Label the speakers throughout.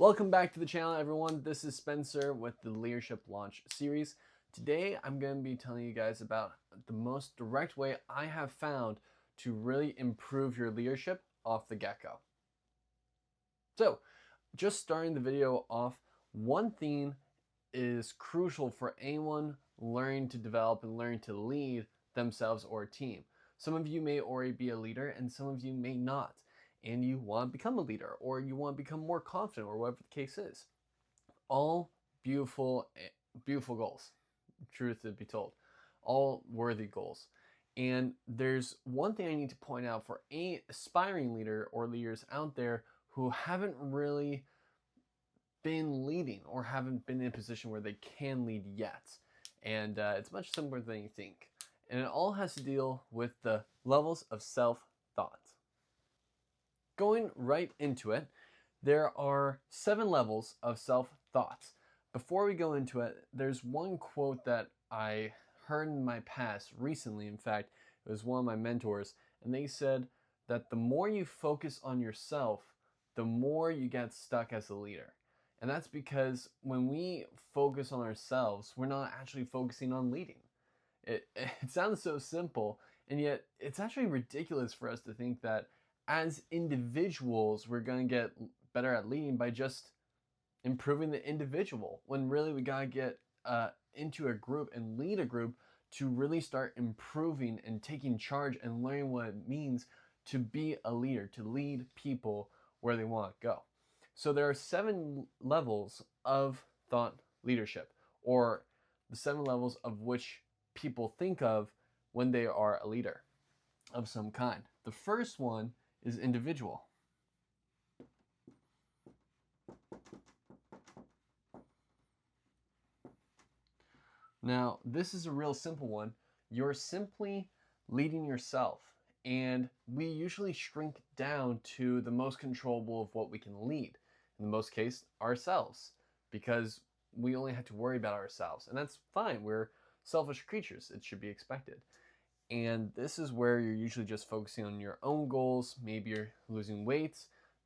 Speaker 1: Welcome back to the channel, everyone. This is Spencer with the Leadership Launch series. Today, I'm going to be telling you guys about the most direct way I have found to really improve your leadership off the get-go. So, just starting the video off, one thing is crucial for anyone learning to develop and learning to lead themselves or a team. Some of you may already be a leader and some of you may not, and you want to become a leader or you want to become more confident or whatever the case is. All beautiful goals, truth to be told, all worthy goals. And there's one thing I need to point out for any aspiring leader or leaders out there who haven't really been leading or haven't been in a position where they can lead yet. And it's much simpler than you think. And it all has to deal with the levels of self-thought. Going right into it, there are 7 levels of self-thought. Before we go into it, there's one quote that I heard in my past recently. In fact, it was one of my mentors, and they said that the more you focus on yourself, the more you get stuck as a leader. And that's because when we focus on ourselves, we're not actually focusing on leading. It sounds so simple, and yet it's actually ridiculous for us to think that as individuals, we're going to get better at leading by just improving the individual, when really we got to get into a group and lead a group to really start improving and taking charge and learning what it means to be a leader, to lead people where they want to go. So there are 7 levels of thought leadership, or the 7 levels of which people think of when they are a leader of some kind. The first one is individual. Now, this is a real simple one. You're simply leading yourself, and we usually shrink down to the most controllable of what we can lead. In the most case, ourselves, because we only have to worry about ourselves, and that's fine. We're selfish creatures. It should be expected. And this is where you're usually just focusing on your own goals. Maybe you're losing weight,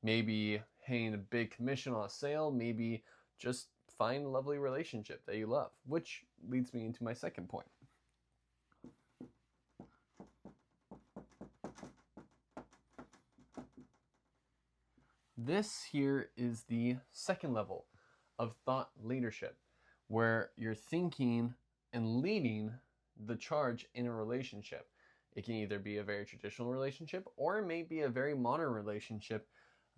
Speaker 1: maybe hitting a big commission on a sale, maybe just find a lovely relationship that you love, which leads me into my second point. This here is the second level of thought leadership, where you're thinking and leading the charge in a relationship. It can either be a very traditional relationship or it may be a very modern relationship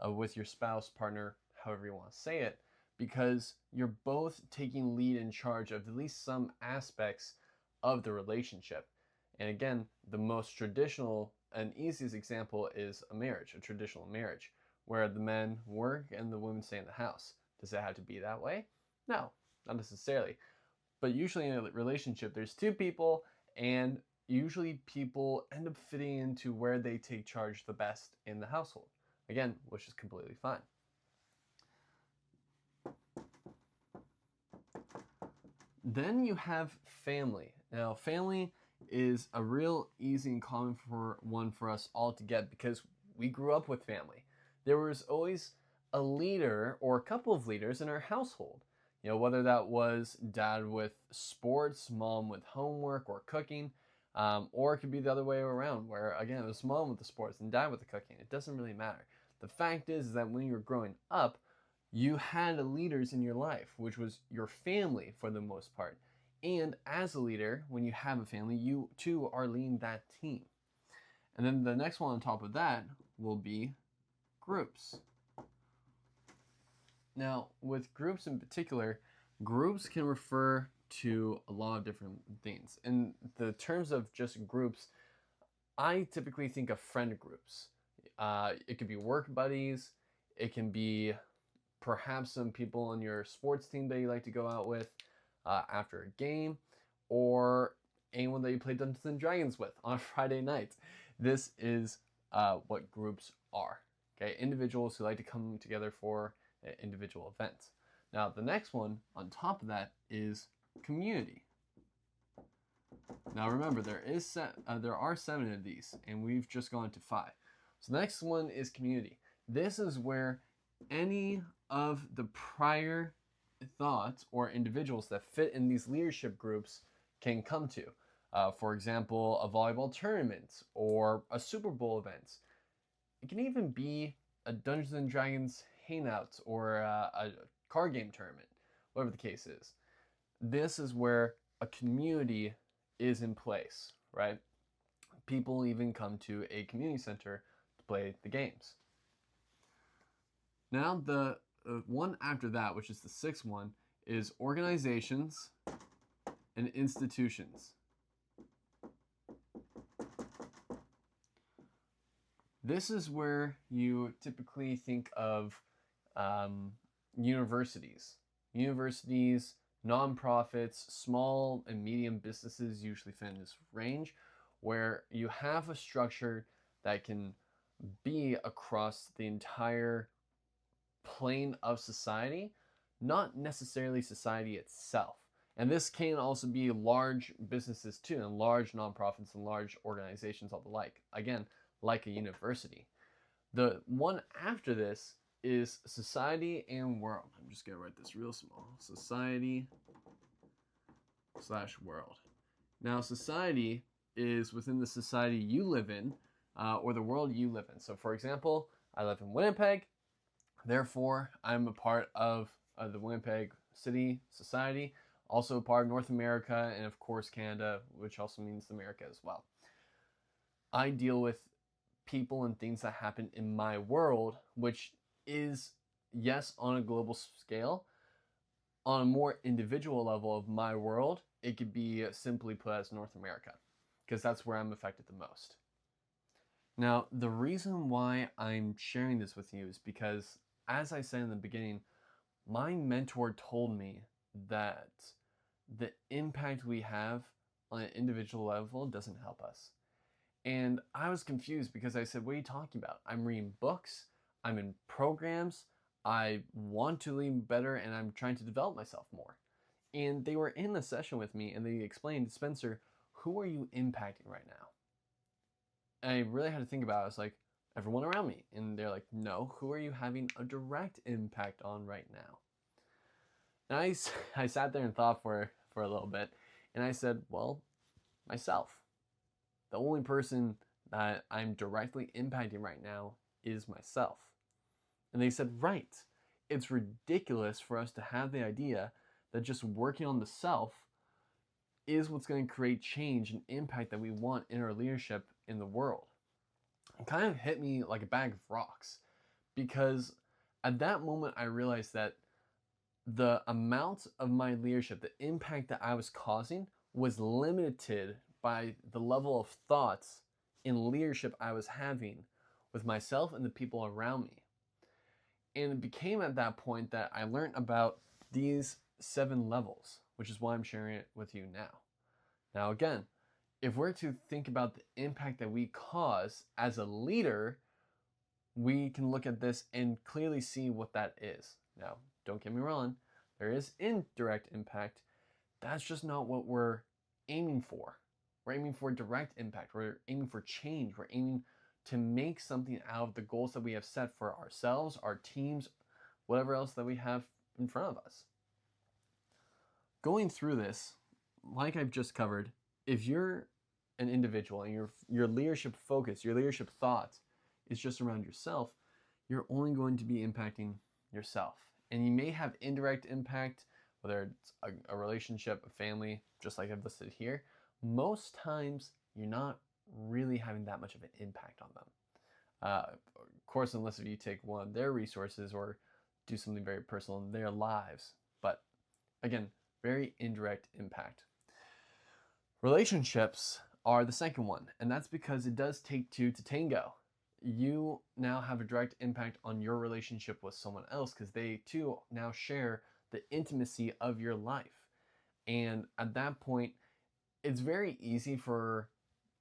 Speaker 1: with your spouse, partner, however you want to say it, because you're both taking lead in charge of at least some aspects of the relationship. And again, the most traditional and easiest example is a marriage, a traditional marriage, where the men work and the women stay in the house. Does it have to be that way? No, not necessarily. But usually in a relationship, there's 2 people, and usually people end up fitting into where they take charge the best in the household. Again, which is completely fine. Then you have family. Now, family is a real easy and common one for us all to get because we grew up with family. There was always a leader or a couple of leaders in our household. You know, whether that was dad with sports, mom with homework or cooking, or it could be the other way around, where again, it was mom with the sports and dad with the cooking. It doesn't really matter. The fact is that when you were growing up, you had leaders in your life, which was your family for the most part. And as a leader, when you have a family, you too are leading that team. And then the next one on top of that will be groups. Now, with groups in particular, groups can refer to a lot of different things. In the terms of just groups, I typically think of friend groups. It could be work buddies, it can be perhaps some people on your sports team that you like to go out with after a game, or anyone that you play Dungeons and Dragons with on a Friday night. This is what groups are. Okay, individuals who like to come together for individual events. Now, the next one on top of that is community. Now, remember, there are 7 of these, and we've just gone to 5. So the next one is community. This is where any of the prior thoughts or individuals that fit in these leadership groups can come to. For example, a volleyball tournament or a Super Bowl event. It can even be a Dungeons and Dragons hangout or a card game tournament, whatever the case is. This is where a community is in place, right? People even come to a community center to play the games. Now, the one after that, which is the sixth one, is organizations and institutions. This is where you typically think of universities. Universities, nonprofits, small and medium businesses usually fit in this range, where you have a structure that can be across the entire plane of society, not necessarily society itself. And this can also be large businesses too, and large nonprofits and large organizations all the like. Again, like a university. The one after this is society and world. I'm just gonna write this real small. Society / world. Now, society is within the society you live in, or the world you live in. So, for example, I live in Winnipeg. Therefore, I'm a part of the Winnipeg City Society, also a part of North America, and of course Canada, which also means America as well. I deal with people and things that happen in my world, which is, yes, on a global scale. On a more individual level of my world, it could be simply put as North America, because that's where I'm affected the most. Now, the reason why I'm sharing this with you is because, as I said in the beginning, my mentor told me that the impact we have on an individual level doesn't help us. And I was confused because I said, what are you talking about? I'm reading books, I'm in programs, I want to learn better, and I'm trying to develop myself more. And they were in the session with me and they explained, Spencer, who are you impacting right now? And I really had to think about it. I was like, everyone around me. And they're like, no, who are you having a direct impact on right now? And I sat there and thought for a little bit. And I said, well, myself. The only person that I'm directly impacting right now is myself. And they said, right, it's ridiculous for us to have the idea that just working on the self is what's going to create change and impact that we want in our leadership in the world. It kind of hit me like a bag of rocks, because at that moment I realized that the amount of my leadership, the impact that I was causing, was limited by the level of thoughts in leadership I was having with myself and the people around me. And it became at that point that I learned about these 7 levels, which is why I'm sharing it with you now. Now, again, if we're to think about the impact that we cause as a leader, we can look at this and clearly see what that is. Now, don't get me wrong, there is indirect impact. That's just not what we're aiming for. We're aiming for direct impact. We're aiming for change. We're aiming to make something out of the goals that we have set for ourselves, our teams, whatever else that we have in front of us. Going through this, like I've just covered, if you're an individual and your leadership focus, your leadership thoughts is just around yourself, you're only going to be impacting yourself. And you may have indirect impact, whether it's a relationship, a family, just like I've listed here. Most times, you're not really having that much of an impact on them. Of course, unless if you take one of their resources or do something very personal in their lives. But again, very indirect impact. Relationships are the second one, and that's because it does take 2 to tango. You now have a direct impact on your relationship with someone else because they too now share the intimacy of your life. And at that point, it's very easy for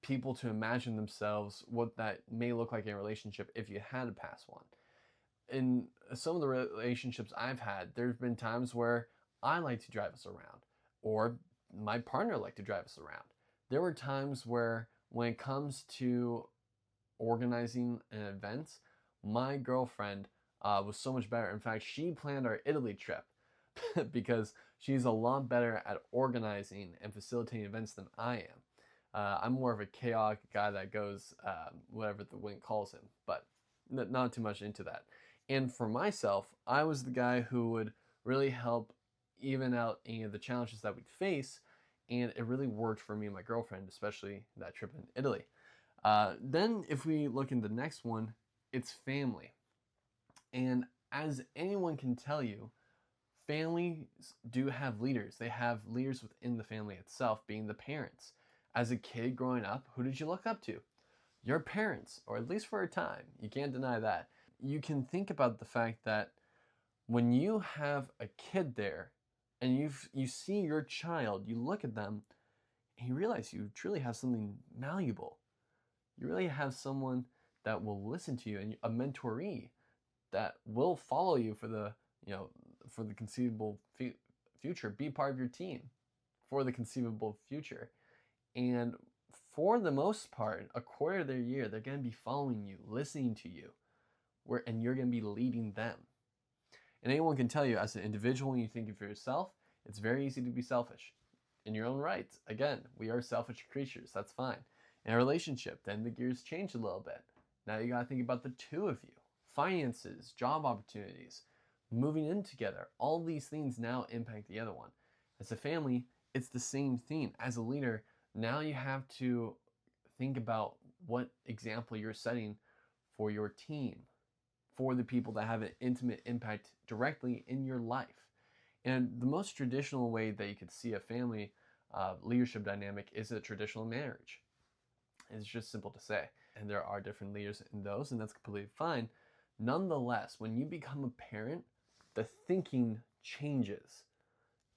Speaker 1: people to imagine themselves what that may look like in a relationship if you had a past one. In some of the relationships I've had, there's been times where I like to drive us around, or my partner liked to drive us around. There were times where, when it comes to organizing an event, my girlfriend was so much better. In fact, she planned our Italy trip because she's a lot better at organizing and facilitating events than I am. I'm more of a chaotic guy that goes whatever the wind calls him, but not too much into that. And for myself, I was the guy who would really help even out any of the challenges that we'd face, and it really worked for me and my girlfriend, especially that trip in Italy. Then, if we look in the next one, it's family. And as anyone can tell you, families do have leaders. They have leaders within the family itself, being the parents. As a kid growing up, who did you look up to? Your parents, or at least for a time. You can't deny that. You can think about the fact that when you have a kid there and you see your child, you look at them and you realize you truly have something malleable. You really have someone that will listen to you, and a mentoree that will follow you for the for the conceivable future, be part of your team for the conceivable future. And for the most part, a quarter of their year, they're going to be following you, listening to you, and you're going to be leading them. And anyone can tell you, as an individual, when you think of yourself, it's very easy to be selfish in your own right. Again, we are selfish creatures. That's fine. In a relationship, then the gears change a little bit. Now you got to think about the two of you. Finances, job opportunities, moving in together. All these things now impact the other one. As a family, it's the same thing. As a leader, now you have to think about what example you're setting for your team, for the people that have an intimate impact directly in your life. And the most traditional way that you could see a family leadership dynamic is a traditional marriage. It's just simple to say. And there are different leaders in those, and that's completely fine. Nonetheless, when you become a parent, the thinking changes.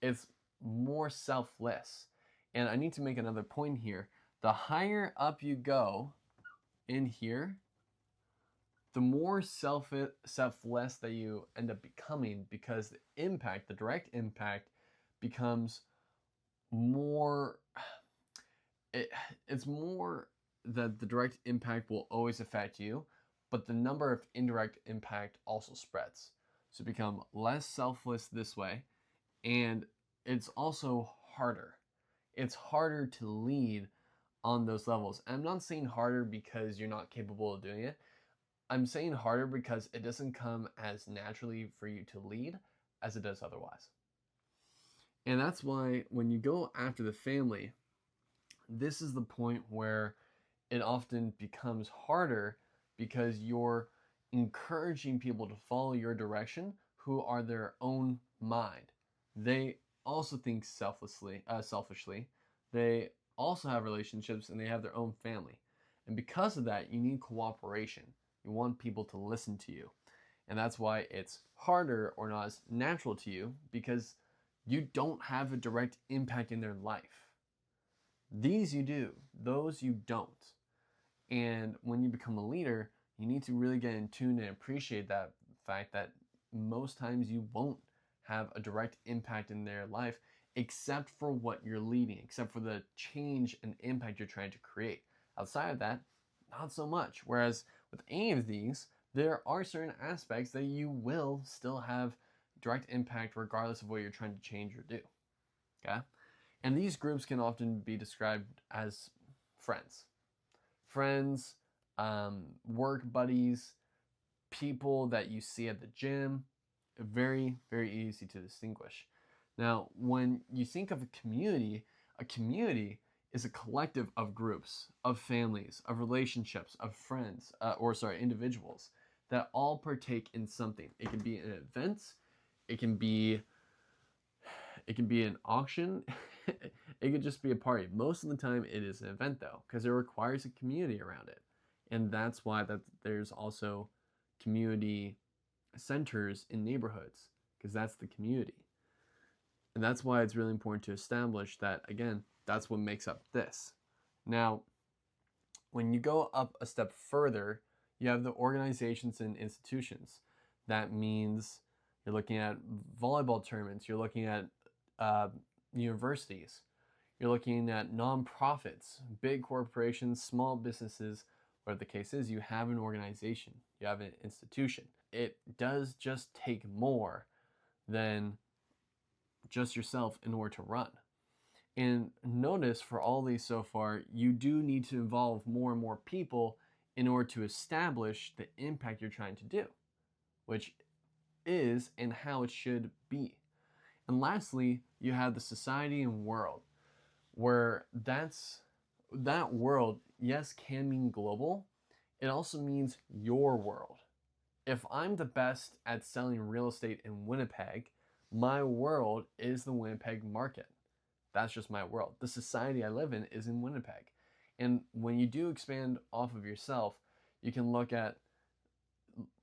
Speaker 1: It's more selfless. And I need to make another point here. The higher up you go in here, the more selfless that you end up becoming, because the impact, the direct impact, becomes more, it's more that the direct impact will always affect you, but the number of indirect impact also spreads. So become less selfless this way, and it's also harder. It's harder to lead on those levels. And I'm not saying harder because you're not capable of doing it. I'm saying harder because it doesn't come as naturally for you to lead as it does otherwise. And that's why when you go after the family, this is the point where it often becomes harder, because you're encouraging people to follow your direction who are their own mind. They also think selfishly. They also have relationships, and they have their own family. And because of that, you need cooperation. You want people to listen to you. And that's why it's harder or not as natural to you, because you don't have a direct impact in their life. These you do, those you don't. And when you become a leader, you need to really get in tune and appreciate that fact that most times you won't have a direct impact in their life, except for what you're leading, except for the change and impact you're trying to create. Outside of that, not so much. Whereas with any of these, there are certain aspects that you will still have direct impact regardless of what you're trying to change or do. Okay? And these groups can often be described as friends. Friends, work buddies, people that you see at the gym. Very, very easy to distinguish. Now, when you think of a community is a collective of groups, of families, of relationships, of friends, individuals that all partake in something. It can be an event, it can be an auction, it could just be a party. Most of the time it is an event though, because it requires a community around it. And that's why there's also community centers in neighborhoods, because that's the community. And that's why it's really important to establish that, again, that's what makes up this. Now, when you go up a step further, you have the organizations and institutions. That means you're looking at volleyball tournaments, you're looking at universities, you're looking at nonprofits, big corporations, small businesses, whatever the case is, you have an organization, you have an institution. It does just take more than just yourself in order to run. And notice for all these so far, you do need to involve more and more people in order to establish the impact you're trying to do, which is and how it should be. And lastly, you have the society and world, where that world, yes, can mean global. It also means your world. If I'm the best at selling real estate in Winnipeg, my world is the Winnipeg market. That's just my world. The society I live in is in Winnipeg. And when you do expand off of yourself, you can look at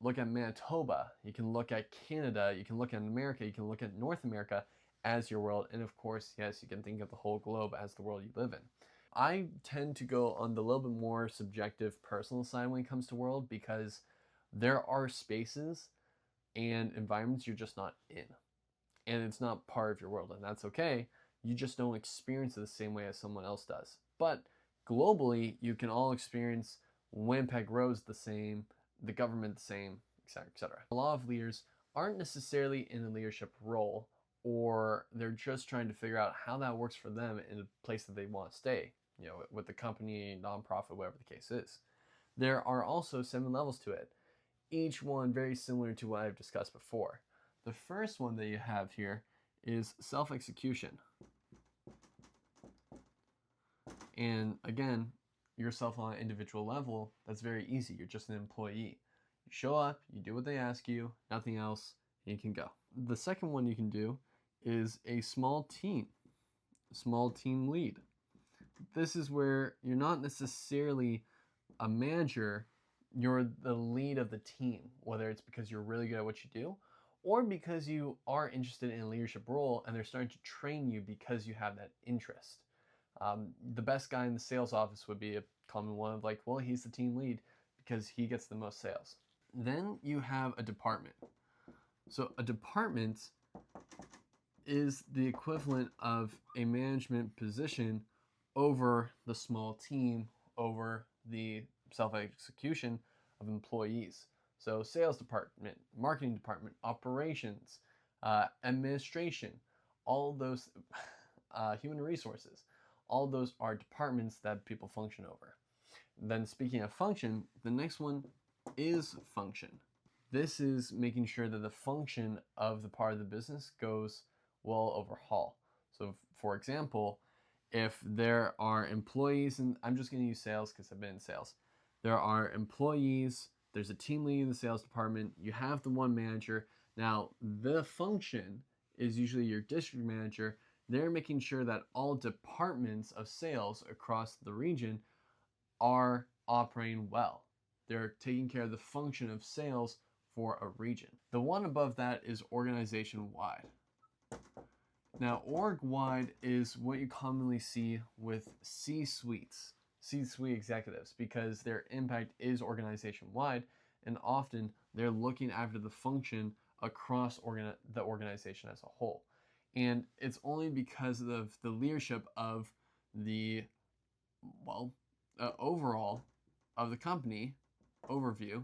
Speaker 1: Manitoba, you can look at Canada, you can look at America, you can look at North America as your world. And of course, yes, you can think of the whole globe as the world you live in. I tend to go on the little bit more subjective personal side when it comes to world, because there are spaces and environments you're just not in. And it's not part of your world, and that's okay. You just don't experience it the same way as someone else does. But globally, you can all experience Winnipeg roads the same, the government the same, etc., etc. A lot of leaders aren't necessarily in a leadership role, or they're just trying to figure out how that works for them in a place that they want to stay, with the company, nonprofit, whatever the case is. There are also 7 levels to it, each one very similar to what I've discussed before. The first one that you have here is self-execution. And again, yourself on an individual level, that's very easy. You're just an employee. You show up, you do what they ask you, nothing else, and you can go. The second one you can do is a small team lead. This is where you're not necessarily a manager, you're the lead of the team, whether it's because you're really good at what you do, or because you are interested in a leadership role and they're starting to train you because you have that interest. The best guy in the sales office would be a common one of like, well, he's the team lead because he gets the most sales. Then you have a department. So a department is the equivalent of a management position over the small team, over the self-execution of employees. So sales department, marketing department, operations, administration, all those, human resources, all those are departments that people function over. Then speaking of function, the next one is function. This is making sure that the function of the part of the business goes well overhaul. So for example, if there are employees, and I'm just going to use sales because I've been in sales. There are employees, there's a team lead in the sales department, you have the one manager. Now, the function is usually your district manager. They're making sure that all departments of sales across the region are operating well. They're taking care of the function of sales for a region. The one above that is organization-wide. Now, org-wide is what you commonly see with C-suite executives, because their impact is organization-wide, and often they're looking after the function across the organization as a whole. And it's only because of the leadership of the, overall of the company, overview,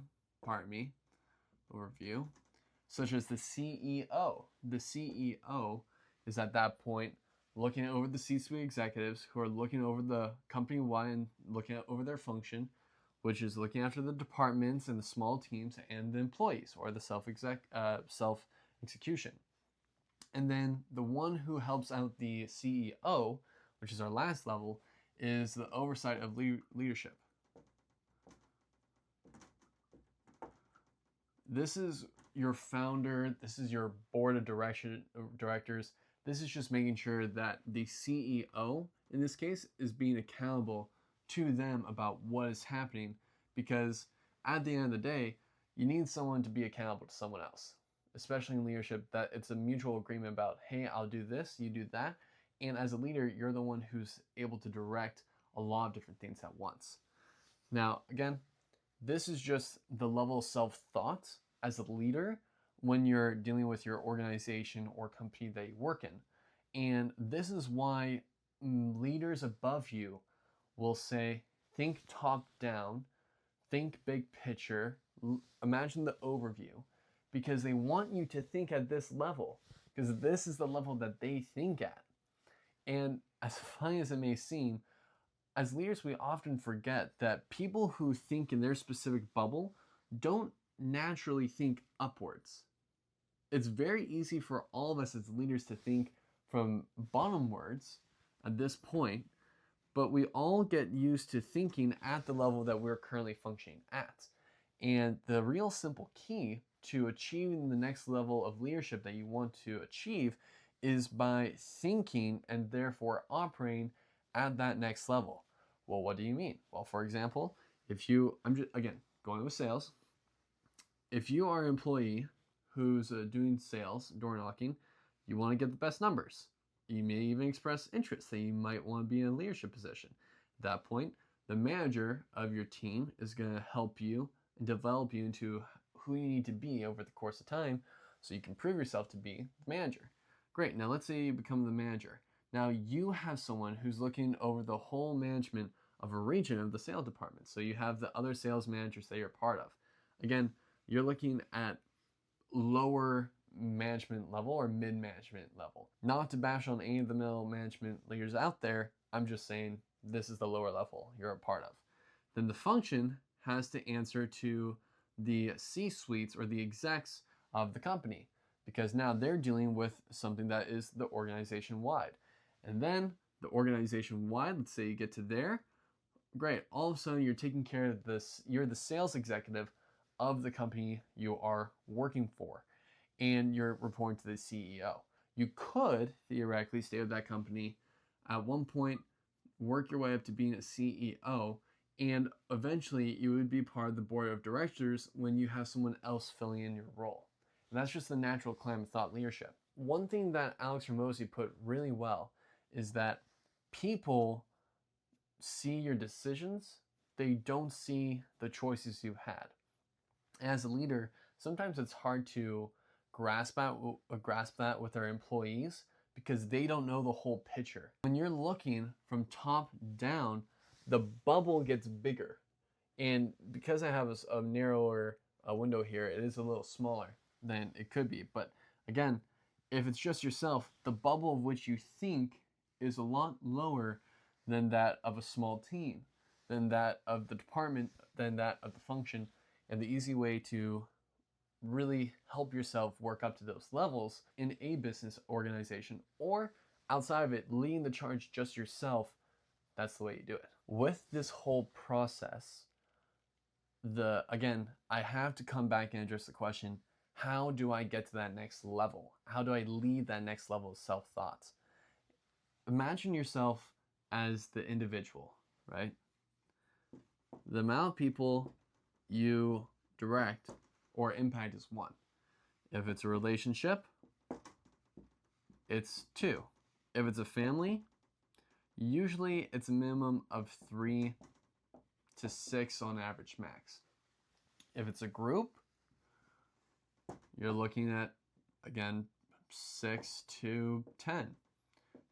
Speaker 1: such as the CEO. The CEO is at that point looking over the C-suite executives who are looking over the company-wide and looking over their function, which is looking after the departments and the small teams and the employees, or the self-execution. And then the one who helps out the CEO, which is our last level, is the oversight of leadership. This is your founder, this is your board of directors. This is just making sure that the CEO, in this case, is being accountable to them about what is happening, because at the end of the day, you need someone to be accountable to someone else, especially in leadership, that it's a mutual agreement about, hey, I'll do this, you do that. And as a leader, you're the one who's able to direct a lot of different things at once. Now, again, this is just the level of self-thought as a leader when you're dealing with your organization or company that you work in. And this is why leaders above you will say, think top down, think big picture, imagine the overview, because they want you to think at this level, because this is the level that they think at. And as funny as it may seem, as leaders, we often forget that people who think in their specific bubble don't naturally think upwards. It's very easy for all of us as leaders to think from bottomwards at this point, but we all get used to thinking at the level that we're currently functioning at. And the real simple key to achieving the next level of leadership that you want to achieve is by thinking and therefore operating at that next level. Well, what do you mean? Well, for example, I'm just, again, going with sales. If you are an employee who's doing sales, door knocking, you want to get the best numbers. You may even express interest that you might want to be in a leadership position. At that point, the manager of your team is going to help you and develop you into who you need to be over the course of time so you can prove yourself to be the manager. Great, now let's say you become the manager. Now you have someone who's looking over the whole management of a region of the sales department. So you have the other sales managers that you're part of. Again, you're looking at lower management level or mid-management level. Not to bash on any of the middle management leaders out there, I'm just saying this is the lower level you're a part of. Then the function has to answer to the C-suites or the execs of the company, because now they're dealing with something that is the organization-wide. And then the organization-wide, let's say you get to there, great, all of a sudden you're taking care of this, you're the sales executive of the company you are working for, and you're reporting to the CEO. You could theoretically stay with that company at one point, work your way up to being a CEO, and eventually you would be part of the board of directors when you have someone else filling in your role. And that's just the natural climb of thought leadership. One thing that Alex Hormozi put really well is that people see your decisions, they don't see the choices you've had. As a leader, sometimes it's hard to grasp that with our employees because they don't know the whole picture. When you're looking from top down, the bubble gets bigger. And because I have a narrower window here, it is a little smaller than it could be. But again, if it's just yourself, the bubble of which you think is a lot lower than that of a small team, than that of the department, than that of the function. And the easy way to really help yourself work up to those levels in a business organization or outside of it, leading the charge just yourself, that's the way you do it. With this whole process, again, I have to come back and address the question, how do I get to that next level? How do I lead that next level of self-thought? Imagine yourself as the individual, right? The amount of people you direct or impact is 1. If it's a relationship, it's 2. If it's a family, usually it's a minimum of 3 to 6 on average max. If it's a group, you're looking at, again, 6 to 10.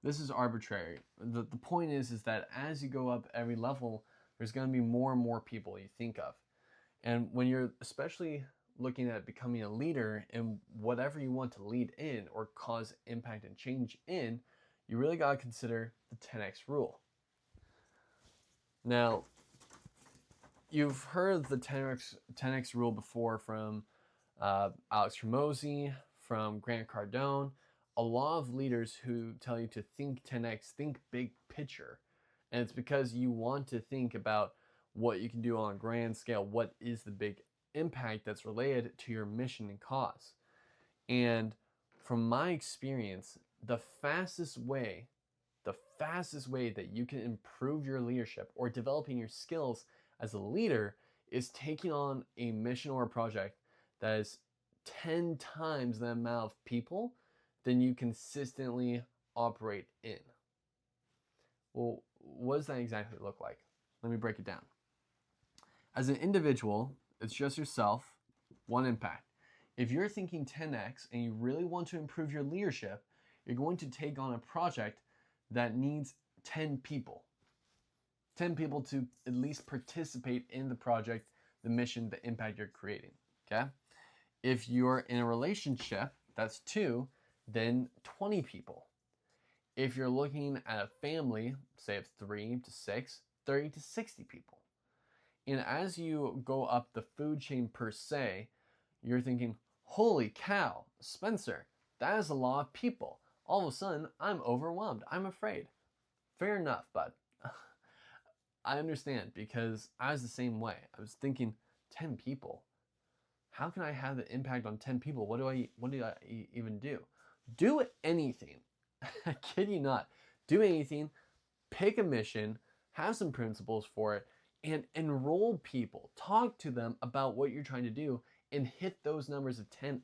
Speaker 1: This is arbitrary. The point is that as you go up every level, there's going to be more and more people you think of. And when you're especially looking at becoming a leader in whatever you want to lead in or cause impact and change in, you really got to consider the 10x rule. Now, you've heard of the 10x rule before from Alex Hormozi, from Grant Cardone, a lot of leaders who tell you to think 10x, think big picture. And it's because you want to think about what you can do on a grand scale, what is the big impact that's related to your mission and cause. And from my experience, the fastest way that you can improve your leadership or developing your skills as a leader is taking on a mission or a project that is 10 times the amount of people than you consistently operate in. Well, what does that exactly look like? Let me break it down. As an individual, it's just yourself, 1 impact. If you're thinking 10x and you really want to improve your leadership, you're going to take on a project that needs 10 people. 10 people to at least participate in the project the mission, the impact you're creating, okay? If you're in a relationship, that's 2, then 20 people. If you're looking at a family, say of 3 to 6, 30 to 60 people. And as you go up the food chain per se, you're thinking, holy cow, Spencer, that is a lot of people. All of a sudden, I'm overwhelmed. I'm afraid. Fair enough, bud. I understand, because I was the same way. I was thinking, 10 people. How can I have the impact on 10 people? What do I even do? Do anything. I kid you not. Do anything. Pick a mission. Have some principles for it. And enroll people. Talk to them about what you're trying to do and hit those numbers of 10x.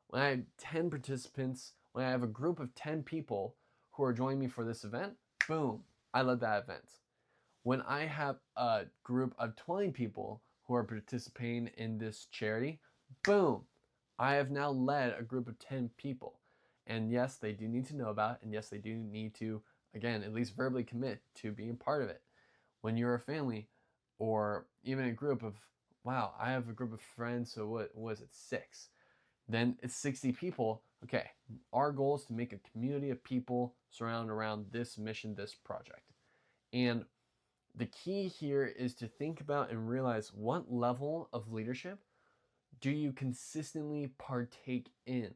Speaker 1: When I have 10 participants, when I have a group of 10 people who are joining me for this event, boom, I led that event. When I have a group of 20 people who are participating in this charity, boom, I have now led a group of 10 people. And yes, they do need to know about it, and yes, they do need to, again, at least verbally commit to being part of it. When you're a family or even a group of, wow, I have a group of friends, so what was it, 6? Then it's 60 people. Okay, our goal is to make a community of people surrounded around this mission, this project. And the key here is to think about and realize what level of leadership do you consistently partake in?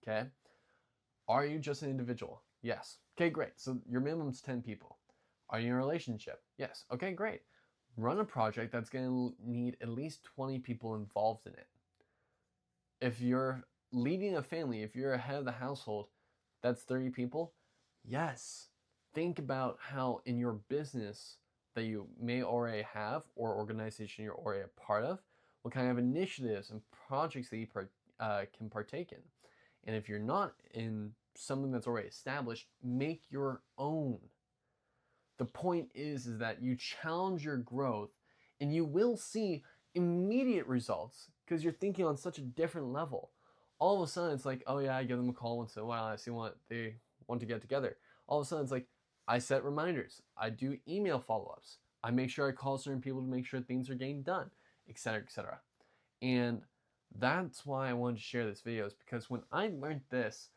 Speaker 1: Okay? Are you just an individual? Yes. Okay, great. So your minimum is 10 people. Are you in a relationship? Yes. Okay, great. Run a project that's going to need at least 20 people involved in it. If you're leading a family, if you're a head of the household, that's 30 people. Yes. Think about how in your business that you may already have or organization you're already a part of, what kind of initiatives and projects that you can partake in. And if you're not in something that's already established, make your own. The point is that you challenge your growth and you will see immediate results because you're thinking on such a different level. All of a sudden, it's like, oh yeah, I give them a call once in a while. I see what they want to get together. All of a sudden, it's like, I set reminders. I do email follow-ups. I make sure I call certain people to make sure things are getting done, etc., etc. And that's why I wanted to share this video, is because when I learned this,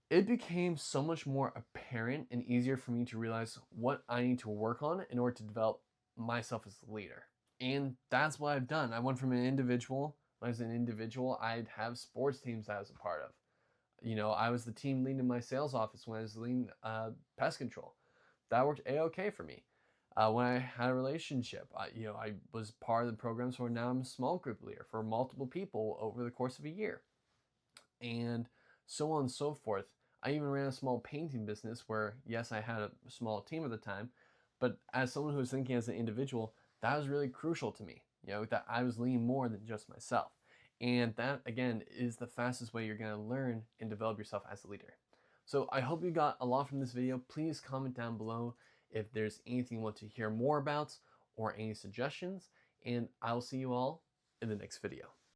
Speaker 1: it became so much more apparent and easier for me to realize what I need to work on in order to develop myself as a leader. And that's what I've done. I went from an individual. When I was an individual, I'd have sports teams that I was a part of. You know, I was the team lead in my sales office when I was leading pest control. That worked a-okay for me. When I had a relationship, I was part of the program, so now I'm a small group leader for multiple people over the course of a year. And so on and so forth. I even ran a small painting business where, yes, I had a small team at the time, but as someone who was thinking as an individual, that was really crucial to me, that I was leading more than just myself. And that, again, is the fastest way you're going to learn and develop yourself as a leader. So I hope you got a lot from this video. Please comment down below if there's anything you want to hear more about or any suggestions, and I'll see you all in the next video.